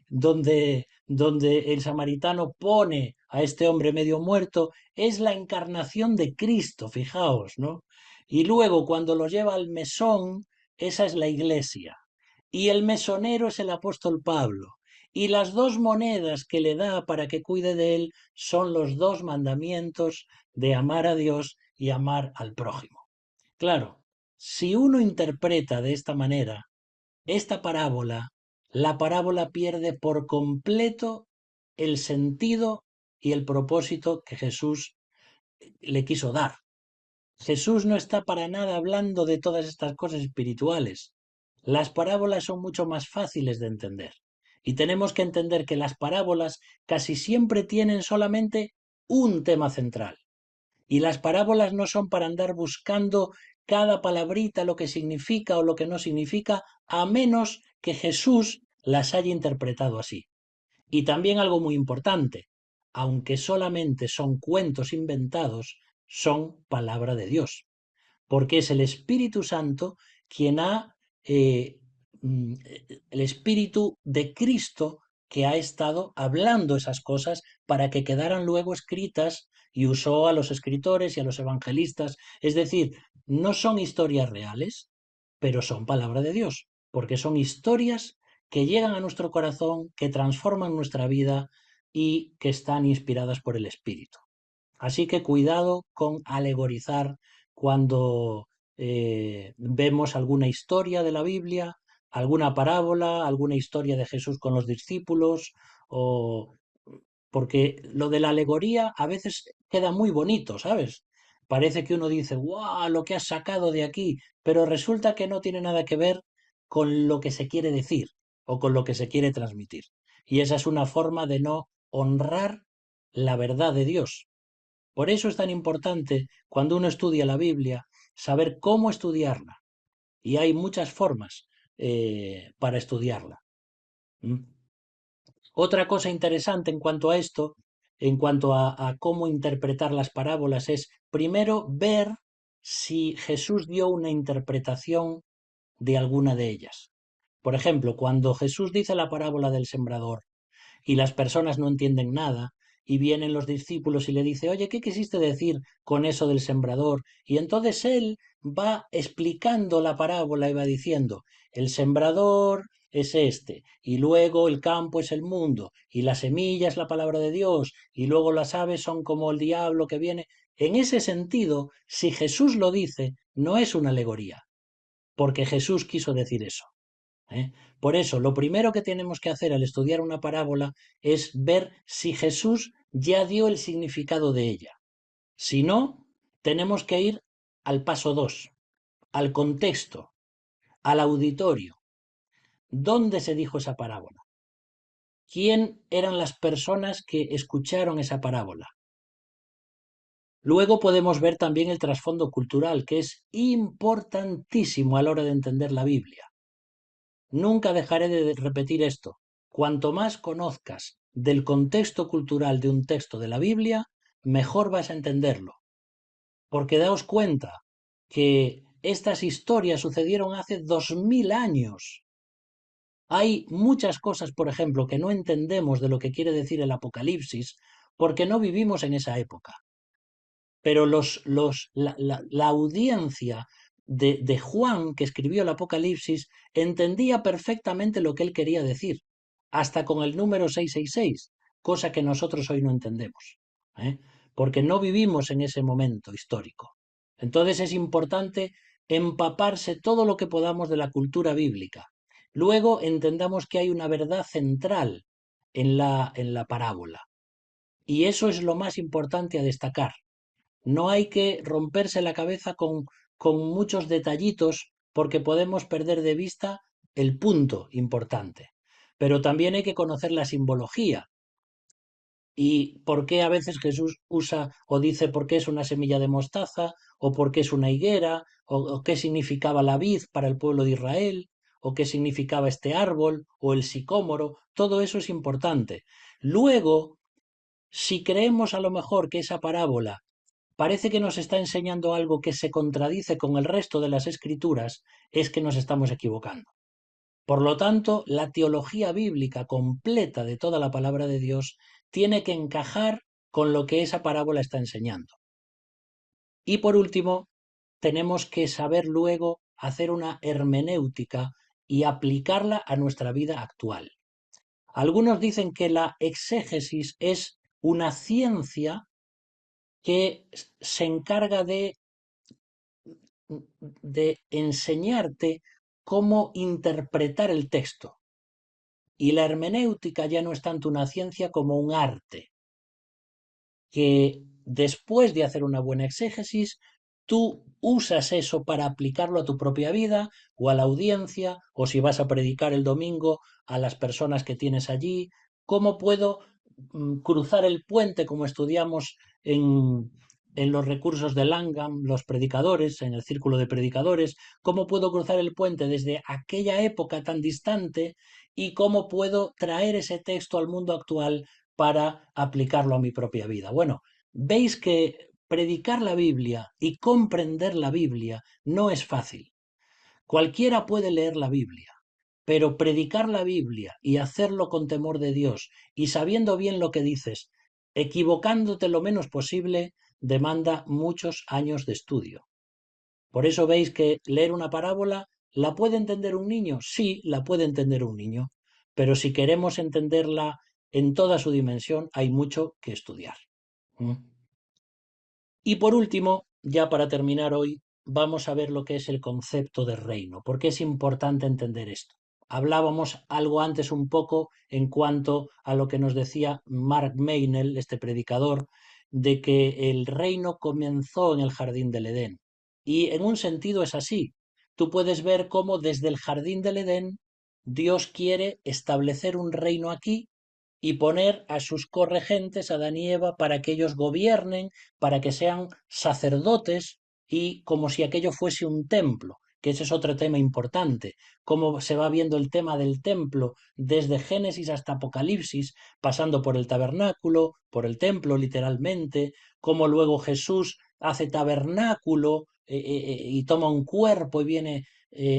donde el samaritano pone a este hombre medio muerto, es la encarnación de Cristo, fijaos, ¿no? Y luego cuando lo lleva al mesón, esa es la iglesia. Y el mesonero es el apóstol Pablo. Y las dos monedas que le da para que cuide de él son los dos mandamientos de amar a Dios y amar al prójimo. Claro, si uno interpreta de esta manera, esta parábola, la parábola pierde por completo el sentido y el propósito que Jesús le quiso dar. Jesús no está para nada hablando de todas estas cosas espirituales. Las parábolas son mucho más fáciles de entender. Y tenemos que entender que las parábolas casi siempre tienen solamente un tema central. Y las parábolas no son para andar buscando cada palabrita, lo que significa o lo que no significa, a menos que Jesús las haya interpretado así. Y también algo muy importante, aunque solamente son cuentos inventados, son palabra de Dios, porque es el Espíritu Santo quien eh, mm, el Espíritu de Cristo que ha estado hablando esas cosas para que quedaran luego escritas y usó a los escritores y a los evangelistas. Es decir, no son historias reales, pero son palabra de Dios, porque son historias que llegan a nuestro corazón, que transforman nuestra vida y que están inspiradas por el Espíritu. Así que cuidado con alegorizar cuando vemos alguna historia de la Biblia, alguna parábola, alguna historia de Jesús con los discípulos, o porque lo de la alegoría a veces queda muy bonito, ¿sabes? Parece que uno dice, ¡guau! Lo que has sacado de aquí, pero resulta que no tiene nada que ver con lo que se quiere decir o con lo que se quiere transmitir. Y esa es una forma de no honrar la verdad de Dios. Por eso es tan importante cuando uno estudia la Biblia saber cómo estudiarla. Y hay muchas formas para estudiarla. ¿Mm? Otra cosa interesante en cuanto a esto, en cuanto a cómo interpretar las parábolas, es primero ver si Jesús dio una interpretación de alguna de ellas. Por ejemplo, cuando Jesús dice la parábola del sembrador, y las personas no entienden nada, y vienen los discípulos y le dice, oye, ¿qué quisiste decir con eso del sembrador? Y entonces él va explicando la parábola y va diciendo, el sembrador es este, y luego el campo es el mundo, y la semilla es la palabra de Dios, y luego las aves son como el diablo que viene. En ese sentido, si Jesús lo dice, no es una alegoría, porque Jesús quiso decir eso. ¿Eh? Por eso, lo primero que tenemos que hacer al estudiar una parábola es ver si Jesús ya dio el significado de ella. Si no, tenemos que ir al paso 2, al contexto, al auditorio. ¿Dónde se dijo esa parábola? ¿Quién eran las personas que escucharon esa parábola? Luego podemos ver también el trasfondo cultural, que es importantísimo a la hora de entender la Biblia. Nunca dejaré de repetir esto. Cuanto más conozcas del contexto cultural de un texto de la Biblia, mejor vas a entenderlo. Porque daos cuenta que estas historias sucedieron hace 2000 años. Hay muchas cosas, por ejemplo, que no entendemos de lo que quiere decir el Apocalipsis porque no vivimos en esa época. Pero la audiencia de Juan, que escribió el Apocalipsis, entendía perfectamente lo que él quería decir, hasta con el número 666, cosa que nosotros hoy no entendemos, ¿eh? Porque no vivimos en ese momento histórico. Entonces es importante empaparse todo lo que podamos de la cultura bíblica. Luego entendamos que hay una verdad central en la parábola. Y eso es lo más importante a destacar. No hay que romperse la cabeza con muchos detallitos porque podemos perder de vista el punto importante. Pero también hay que conocer la simbología y por qué a veces Jesús usa o dice por qué es una semilla de mostaza o por qué es una higuera o qué significaba la vid para el pueblo de Israel o qué significaba este árbol o el sicómoro. Todo eso es importante. Luego, si creemos a lo mejor que esa parábola parece que nos está enseñando algo que se contradice con el resto de las escrituras, es que nos estamos equivocando. Por lo tanto, la teología bíblica completa de toda la palabra de Dios tiene que encajar con lo que esa parábola está enseñando. Y por último, tenemos que saber luego hacer una hermenéutica y aplicarla a nuestra vida actual. Algunos dicen que la exégesis es una ciencia que se encarga de enseñarte cómo interpretar el texto. Y la hermenéutica ya no es tanto una ciencia como un arte, que después de hacer una buena exégesis, tú usas eso para aplicarlo a tu propia vida o a la audiencia, o si vas a predicar el domingo a las personas que tienes allí. ¿Cómo puedo cruzar el puente como estudiamos en los recursos de Langham, los predicadores, en el círculo de predicadores? ¿Cómo puedo cruzar el puente desde aquella época tan distante y cómo puedo traer ese texto al mundo actual para aplicarlo a mi propia vida? Bueno, veis que predicar la Biblia y comprender la Biblia no es fácil. Cualquiera puede leer la Biblia, pero predicar la Biblia y hacerlo con temor de Dios y sabiendo bien lo que dices, equivocándote lo menos posible, demanda muchos años de estudio. Por eso veis que leer una parábola, ¿la puede entender un niño? Sí, la puede entender un niño, pero si queremos entenderla en toda su dimensión, hay mucho que estudiar. ¿Mm? Y por último, ya para terminar hoy, vamos a ver lo que es el concepto de reino, porque es importante entender esto. Hablábamos algo antes un poco en cuanto a lo que nos decía Mark Meinel, este predicador, de que el reino comenzó en el jardín del Edén. Y en un sentido es así. Tú puedes ver cómo desde el jardín del Edén Dios quiere establecer un reino aquí y poner a sus corregentes, Adán y Eva, para que ellos gobiernen, para que sean sacerdotes y como si aquello fuese un templo, que ese es otro tema importante, cómo se va viendo el tema del templo desde Génesis hasta Apocalipsis, pasando por el tabernáculo, por el templo literalmente, cómo luego Jesús hace tabernáculo y toma un cuerpo y viene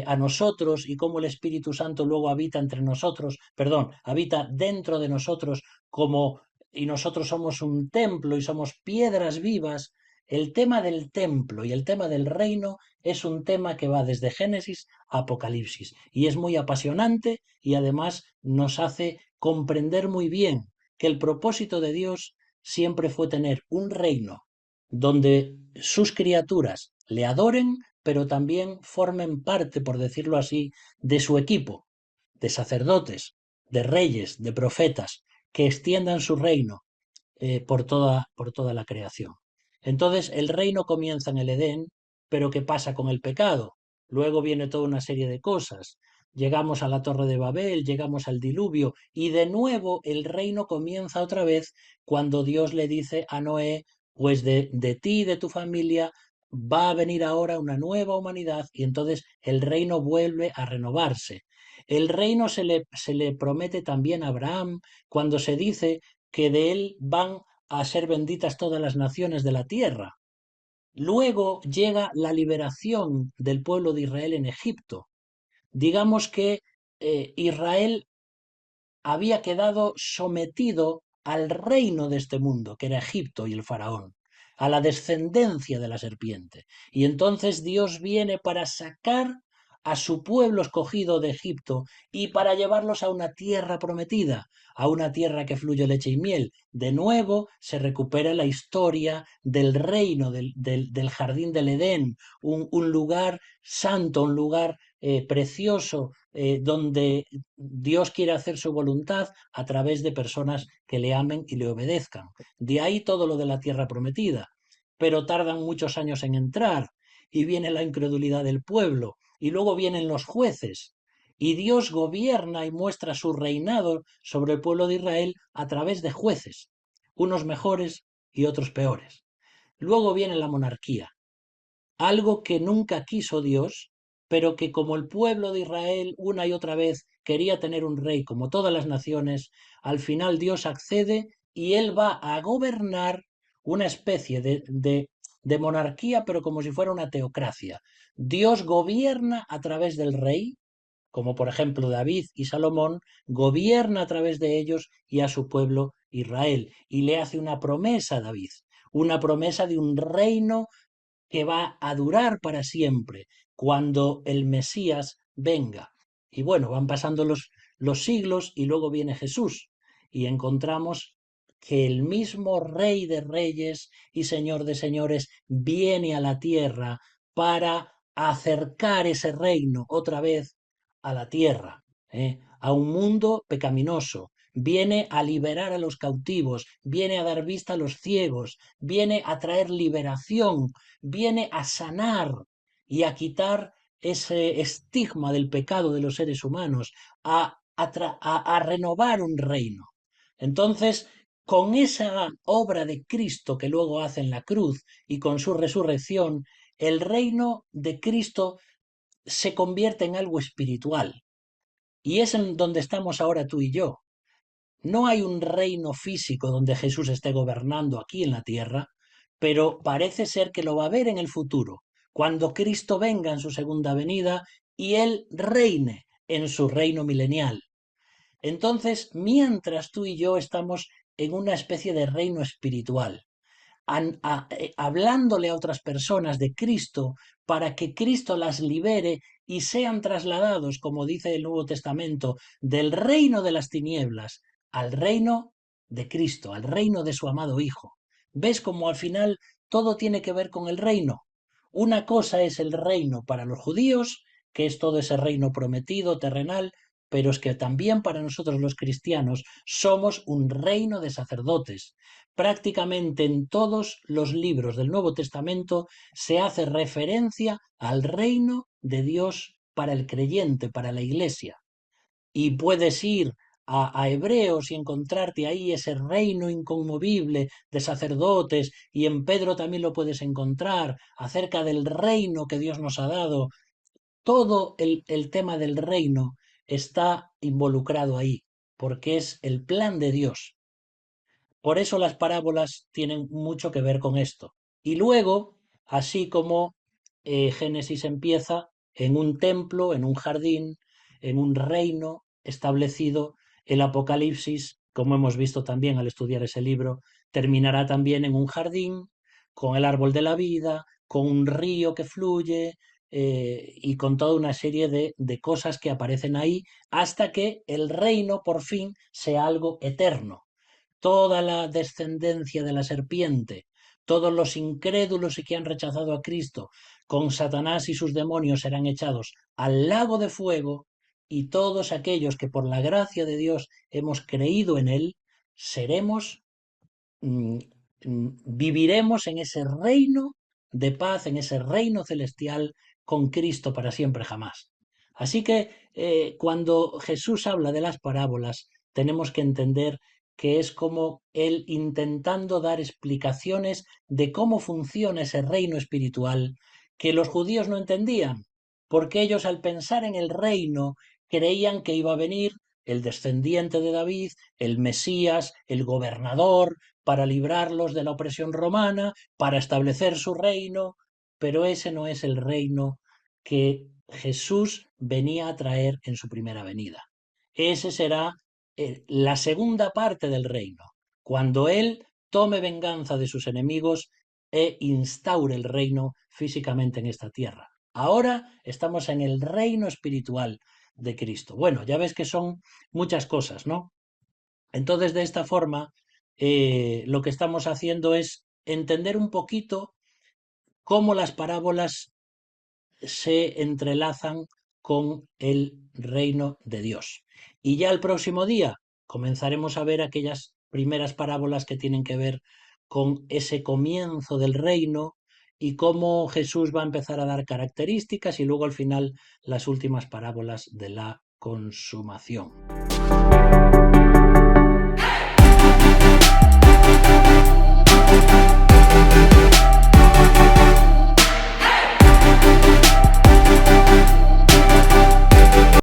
a nosotros y cómo el Espíritu Santo luego habita entre nosotros, perdón, habita dentro de nosotros como y nosotros somos un templo y somos piedras vivas. El tema del templo y el tema del reino es un tema que va desde Génesis a Apocalipsis y es muy apasionante y además nos hace comprender muy bien que el propósito de Dios siempre fue tener un reino donde sus criaturas le adoren, pero también formen parte, por decirlo así, de su equipo, de sacerdotes, de reyes, de profetas, que extiendan su reino por toda la creación. Entonces, el reino comienza en el Edén, pero ¿qué pasa con el pecado? Luego viene toda una serie de cosas. Llegamos a la Torre de Babel, llegamos al diluvio y de nuevo el reino comienza otra vez cuando Dios le dice a Noé, pues de ti y de tu familia va a venir ahora una nueva humanidad y entonces el reino vuelve a renovarse. El reino se le promete también a Abraham cuando se dice que de él van a ser benditas todas las naciones de la tierra. Luego llega la liberación del pueblo de Israel en Egipto. Digamos que Israel había quedado sometido al reino de este mundo, que era Egipto y el faraón, a la descendencia de la serpiente. Y entonces Dios viene para sacar a su pueblo escogido de Egipto y para llevarlos a una tierra prometida, a una tierra que fluye leche y miel. De nuevo se recupera la historia del reino, del jardín del Edén, un lugar santo, un lugar precioso, donde Dios quiere hacer su voluntad a través de personas que le amen y le obedezcan. De ahí todo lo de la tierra prometida. Pero tardan muchos años en entrar y viene la incredulidad del pueblo y luego vienen los jueces. Y Dios gobierna y muestra su reinado sobre el pueblo de Israel a través de jueces, unos mejores y otros peores. Luego viene la monarquía, algo que nunca quiso Dios, pero que como el pueblo de Israel una y otra vez quería tener un rey como todas las naciones, al final Dios accede y él va a gobernar una especie de monarquía, pero como si fuera una teocracia. Dios gobierna a través del rey, como por ejemplo David y Salomón, gobierna a través de ellos y a su pueblo Israel, y le hace una promesa a David, una promesa de un reino que va a durar para siempre cuando el Mesías venga. Y bueno, van pasando los siglos y luego viene Jesús y encontramos que el mismo Rey de Reyes y Señor de Señores viene a la tierra para acercar ese reino otra vez a la tierra, a un mundo pecaminoso. Viene a liberar a los cautivos, viene a dar vista a los ciegos, viene a traer liberación, viene a sanar y a quitar ese estigma del pecado de los seres humanos, a renovar un reino. Entonces, con esa obra de Cristo que luego hace en la cruz y con su resurrección, el reino de Cristo se convierte en algo espiritual. Y es en donde estamos ahora tú y yo. No hay un reino físico donde Jesús esté gobernando aquí en la tierra, pero parece ser que lo va a ver en el futuro, cuando Cristo venga en su segunda venida y Él reine en su reino milenial. Entonces, mientras tú y yo estamos en una especie de reino espiritual, hablándole a otras personas de Cristo para que Cristo las libere y sean trasladados, como dice el Nuevo Testamento, del reino de las tinieblas al reino de Cristo, al reino de su amado Hijo. ¿Ves cómo al final todo tiene que ver con el reino? Una cosa es el reino para los judíos, que es todo ese reino prometido, terrenal, pero es que también para nosotros los cristianos somos un reino de sacerdotes. Prácticamente en todos los libros del Nuevo Testamento se hace referencia al reino de Dios para el creyente, para la iglesia. Y puedes ir a Hebreos y encontrarte ahí ese reino inconmovible de sacerdotes, y en Pedro también lo puedes encontrar acerca del reino que Dios nos ha dado. Todo el tema del reino está involucrado ahí, porque es el plan de Dios. Por eso las parábolas tienen mucho que ver con esto. Y luego, así como Génesis empieza en un templo, en un jardín, en un reino establecido, el Apocalipsis, como hemos visto también al estudiar ese libro, terminará también en un jardín, con el árbol de la vida, con un río que fluye y con toda una serie de cosas que aparecen ahí, hasta que el reino por fin sea algo eterno. Toda la descendencia de la serpiente, todos los incrédulos y que han rechazado a Cristo, con Satanás y sus demonios serán echados al lago de fuego, y todos aquellos que por la gracia de Dios hemos creído en Él, seremos, mm, viviremos en ese reino de paz, en ese reino celestial con Cristo para siempre jamás. Así que cuando Jesús habla de las parábolas, tenemos que entender que es como Él intentando dar explicaciones de cómo funciona ese reino espiritual que los judíos no entendían, porque ellos al pensar en el reino creían que iba a venir el descendiente de David, el Mesías, el gobernador, para librarlos de la opresión romana, para establecer su reino, pero ese no es el reino que Jesús venía a traer en su primera venida. Ese será la segunda parte del reino, cuando Él tome venganza de sus enemigos e instaure el reino físicamente en esta tierra. Ahora estamos en el reino espiritual de Cristo. Bueno, ya ves que son muchas cosas, ¿no? Entonces, de esta forma, lo que estamos haciendo es entender un poquito cómo las parábolas se entrelazan con el reino de Dios. Y ya el próximo día comenzaremos a ver aquellas primeras parábolas que tienen que ver con ese comienzo del reino y cómo Jesús va a empezar a dar características, y luego al final las últimas parábolas de la consumación.